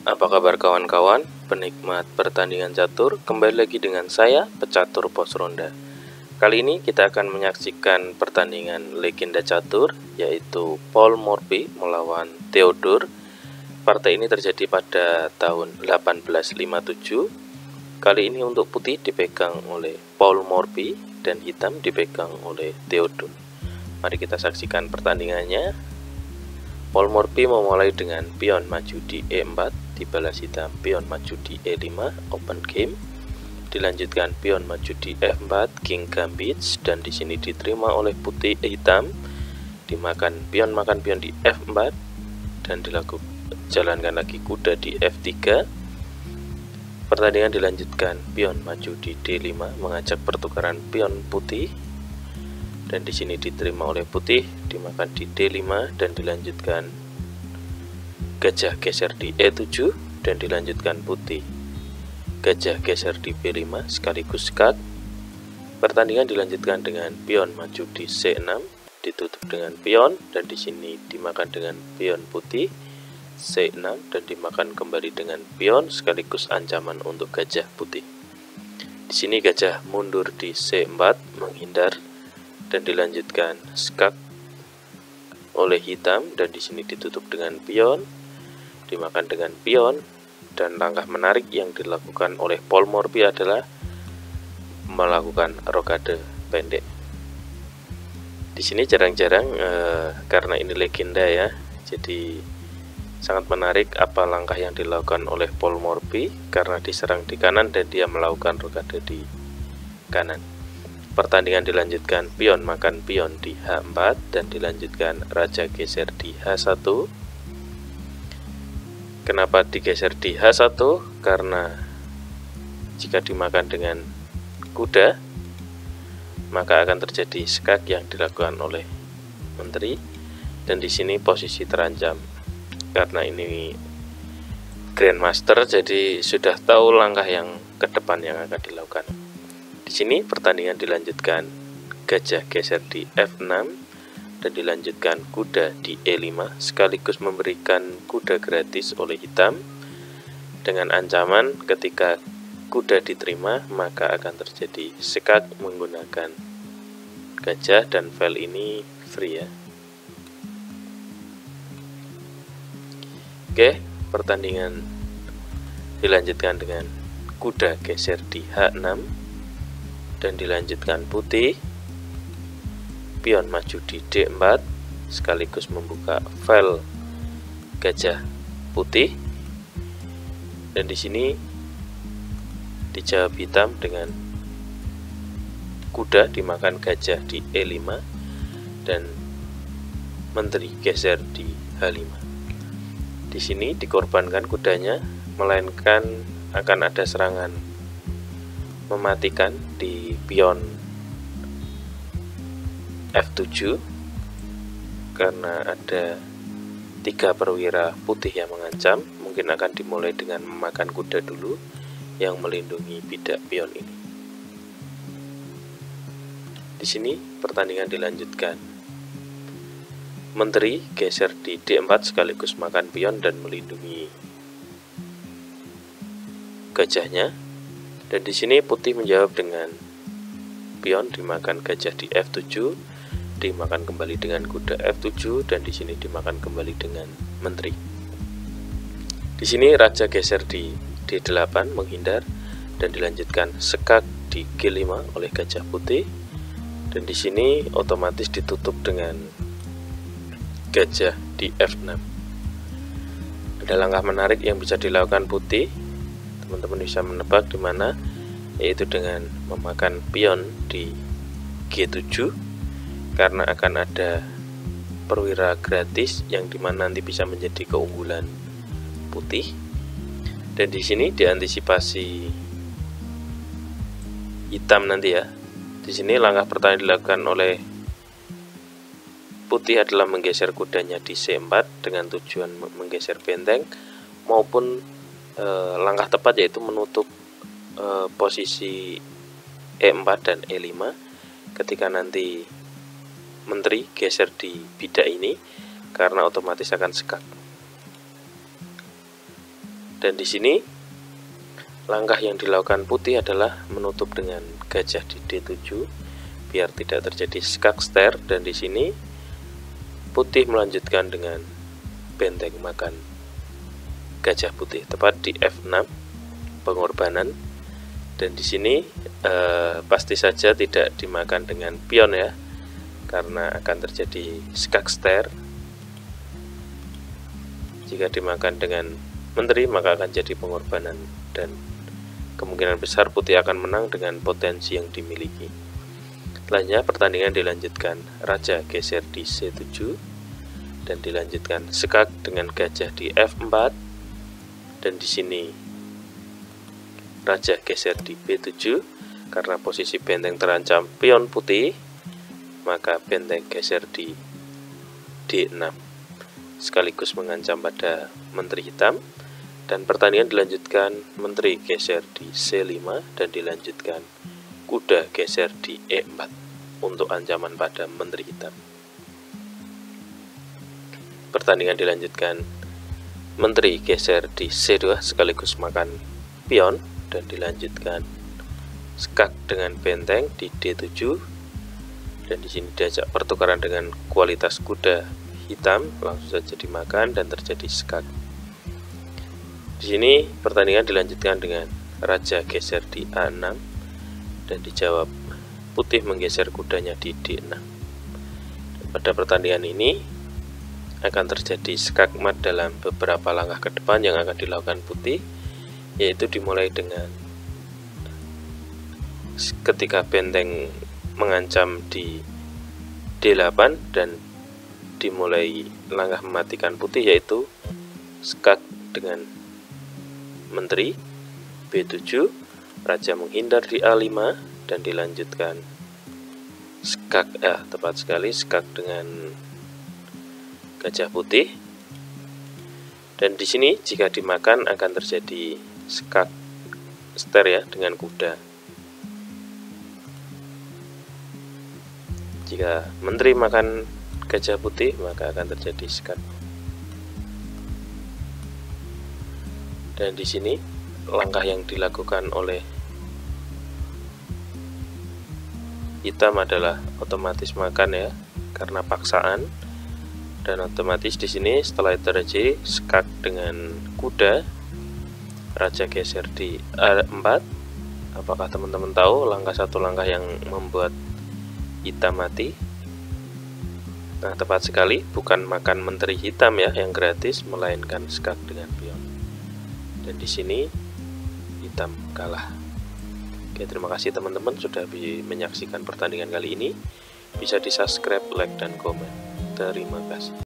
Apa kabar kawan-kawan, penikmat pertandingan catur? Kembali lagi dengan saya, pecatur pos ronda. Kali ini kita akan menyaksikan pertandingan legenda catur, yaitu Paul Morphy melawan Theodore. Partai ini terjadi pada tahun 1857. Kali ini untuk putih dipegang oleh Paul Morphy dan hitam dipegang oleh Theodore. Mari kita saksikan pertandingannya. Paul Morphy memulai dengan pion maju di E4, dibalas hitam pion maju di E5, open game. Dilanjutkan pion maju di F4, king gambit, dan di sini diterima oleh putih hitam. Dimakan pion di F4 dan dijalankan lagi kuda di F3. Pertandingan dilanjutkan pion maju di D5, mengajak pertukaran pion putih. Dan di sini diterima oleh putih, dimakan di D5 dan dilanjutkan gajah geser di E7 dan dilanjutkan putih gajah geser di B5 sekaligus skak. Pertandingan dilanjutkan dengan pion maju di C6, ditutup dengan pion dan di sini dimakan dengan pion putih C6 dan dimakan kembali dengan pion sekaligus ancaman untuk gajah putih. Di sini gajah mundur di C4 menghindar dan dilanjutkan skak oleh hitam dan di sini ditutup dengan pion, dimakan dengan pion, dan langkah menarik yang dilakukan oleh Paul Morphy adalah melakukan rokade pendek. Di sini jarang-jarang karena ini legenda ya, jadi sangat menarik apa langkah yang dilakukan oleh Paul Morphy karena diserang di kanan dan dia melakukan rokade di kanan. Pertandingan dilanjutkan pion makan pion di H4 dan dilanjutkan raja geser di H1. Kenapa digeser di H1? Karena jika dimakan dengan kuda maka akan terjadi skak yang dilakukan oleh menteri dan di sini posisi terancam. Karena ini Grandmaster jadi sudah tahu langkah yang ke depan yang akan dilakukan. Di sini pertandingan dilanjutkan gajah geser di F6 dan dilanjutkan kuda di E5 sekaligus memberikan kuda gratis oleh hitam dengan ancaman ketika kuda diterima maka akan terjadi skak menggunakan gajah dan file ini free ya. Oke, pertandingan dilanjutkan dengan kuda geser di H6 dan dilanjutkan putih pion maju di D4 sekaligus membuka file gajah putih dan di sini dijawab hitam dengan kuda dimakan gajah di E5 dan menteri geser di H5. Di sini dikorbankan kudanya melainkan akan ada serangan mematikan di pion F7 karena ada 3 perwira putih yang mengancam. Mungkin akan dimulai dengan memakan kuda dulu yang melindungi bidak pion ini. Di sini pertandingan dilanjutkan menteri geser di D4 sekaligus makan pion dan melindungi gajahnya. Dan di sini putih menjawab dengan pion dimakan gajah di F7, dimakan kembali dengan kuda F7 dan di sini dimakan kembali dengan menteri. Di sini raja geser di D8 menghindar dan dilanjutkan skak di G5 oleh gajah putih dan di sini otomatis ditutup dengan gajah di F6. Ada langkah menarik yang bisa dilakukan putih. Teman-teman bisa menebak di mana, yaitu dengan memakan pion di G7 karena akan ada perwira gratis yang dimana nanti bisa menjadi keunggulan putih. Dan di sini diantisipasi hitam nanti ya. Di sini langkah pertama dilakukan oleh putih adalah menggeser kudanya di C4 dengan tujuan menggeser benteng maupun langkah tepat yaitu menutup posisi E4 dan E5 ketika nanti menteri geser di bidak ini karena otomatis akan skak. Dan di sini langkah yang dilakukan putih adalah menutup dengan gajah di D7 biar tidak terjadi skakster, dan di sini putih melanjutkan dengan benteng makan gajah putih tepat di F6 pengorbanan. Dan di sini pasti saja tidak dimakan dengan pion ya, karena akan terjadi skakster. Jika dimakan dengan menteri maka akan jadi pengorbanan, dan kemungkinan besar putih akan menang dengan potensi yang dimiliki. Setelahnya pertandingan dilanjutkan raja geser di C7 dan dilanjutkan skak dengan gajah di F4, dan di sini raja geser di B7 karena posisi benteng terancam pion putih, maka benteng geser di D6 sekaligus mengancam pada menteri hitam. Dan pertandingan dilanjutkan menteri geser di C5 dan dilanjutkan kuda geser di E4 untuk ancaman pada menteri hitam. Pertandingan dilanjutkan menteri geser di C2 sekaligus makan pion, dan dilanjutkan skak dengan benteng di D7, dan di sini diajak pertukaran dengan kualitas kuda hitam, langsung saja dimakan dan terjadi skak. Di sini pertandingan dilanjutkan dengan raja geser di A6 dan dijawab putih menggeser kudanya di D6. Dan pada pertandingan ini akan terjadi skakmat dalam beberapa langkah ke depan yang akan dilakukan putih, yaitu dimulai dengan ketika benteng mengancam di D8 dan dimulai langkah mematikan putih, yaitu skak dengan menteri B7, raja menghindar di A5 dan dilanjutkan skak tepat sekali skak dengan gajah putih. Dan di sini jika dimakan akan terjadi skak ster ya dengan kuda. Jika menteri makan gajah putih maka akan terjadi skak. Dan di sini langkah yang dilakukan oleh hitam adalah otomatis makan ya, karena paksaan. Dan otomatis di sini setelah itu terjadi skak dengan kuda, raja geser di A4. Apakah teman-teman tahu satu langkah yang membuat hitam mati? Nah, tepat sekali, bukan makan menteri hitam ya yang gratis, melainkan skak dengan pion. Dan di sini hitam kalah. Oke, terima kasih teman-teman sudah menyaksikan pertandingan kali ini. Bisa di subscribe, like, dan komen. Terima kasih.